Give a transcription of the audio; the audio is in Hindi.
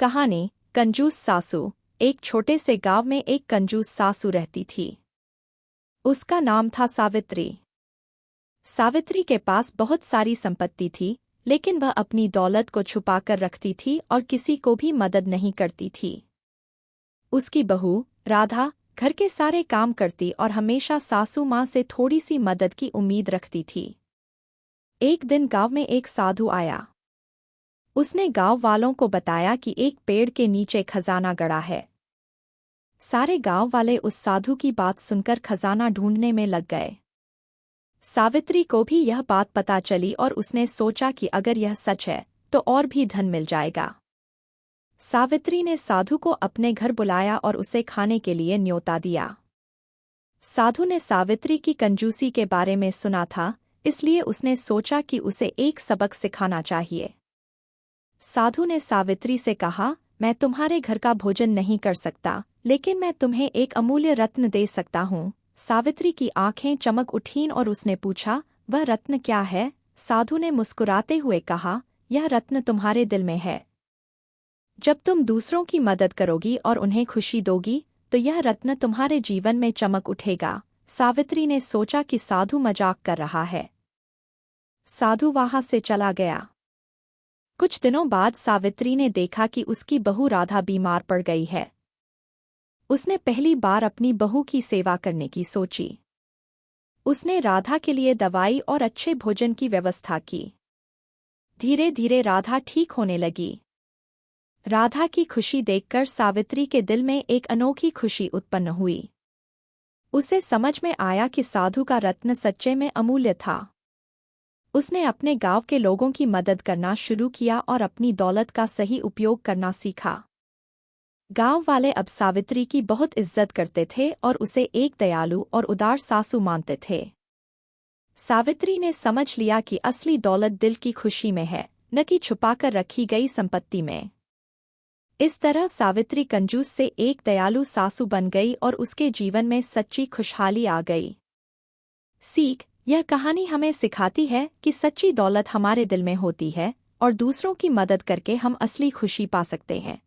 कहानी कंजूस सासू। एक छोटे से गांव में एक कंजूस सासू रहती थी। उसका नाम था सावित्री। सावित्री के पास बहुत सारी संपत्ति थी, लेकिन वह अपनी दौलत को छुपाकर रखती थी और किसी को भी मदद नहीं करती थी। उसकी बहू राधा घर के सारे काम करती और हमेशा सासू माँ से थोड़ी सी मदद की उम्मीद रखती थी। एक दिन गांव में एक साधु आया। उसने गांव वालों को बताया कि एक पेड़ के नीचे खजाना गड़ा है। सारे गांव वाले उस साधु की बात सुनकर खजाना ढूंढने में लग गए। सावित्री को भी यह बात पता चली और उसने सोचा कि अगर यह सच है तो और भी धन मिल जाएगा। सावित्री ने साधु को अपने घर बुलाया और उसे खाने के लिए न्योता दिया। साधु ने सावित्री की कंजूसी के बारे में सुना था, इसलिए उसने सोचा कि उसे एक सबक सिखाना चाहिए। साधु ने सावित्री से कहा, मैं तुम्हारे घर का भोजन नहीं कर सकता, लेकिन मैं तुम्हें एक अमूल्य रत्न दे सकता हूँ। सावित्री की आंखें चमक उठीं और उसने पूछा, वह रत्न क्या है? साधु ने मुस्कुराते हुए कहा, यह रत्न तुम्हारे दिल में है। जब तुम दूसरों की मदद करोगी और उन्हें खुशी दोगी तो यह रत्न तुम्हारे जीवन में चमक उठेगा। सावित्री ने सोचा कि साधु मजाक कर रहा है। साधु वहां से चला गया। कुछ दिनों बाद सावित्री ने देखा कि उसकी बहू राधा बीमार पड़ गई है। उसने पहली बार अपनी बहू की सेवा करने की सोची। उसने राधा के लिए दवाई और अच्छे भोजन की व्यवस्था की। धीरे धीरे राधा ठीक होने लगी। राधा की खुशी देखकर सावित्री के दिल में एक अनोखी खुशी उत्पन्न हुई। उसे समझ में आया कि साधु का रत्न सच्चे में अमूल्य था। उसने अपने गांव के लोगों की मदद करना शुरू किया और अपनी दौलत का सही उपयोग करना सीखा। गांव वाले अब सावित्री की बहुत इज्जत करते थे और उसे एक दयालु और उदार सासू मानते थे। सावित्री ने समझ लिया कि असली दौलत दिल की खुशी में है, न कि छुपाकर रखी गई संपत्ति में। इस तरह सावित्री कंजूस से एक दयालु सासू बन गई और उसके जीवन में सच्ची खुशहाली आ गई। सीख: यह कहानी हमें सिखाती है कि सच्ची दौलत हमारे दिल में होती है और दूसरों की मदद करके हम असली खुशी पा सकते हैं।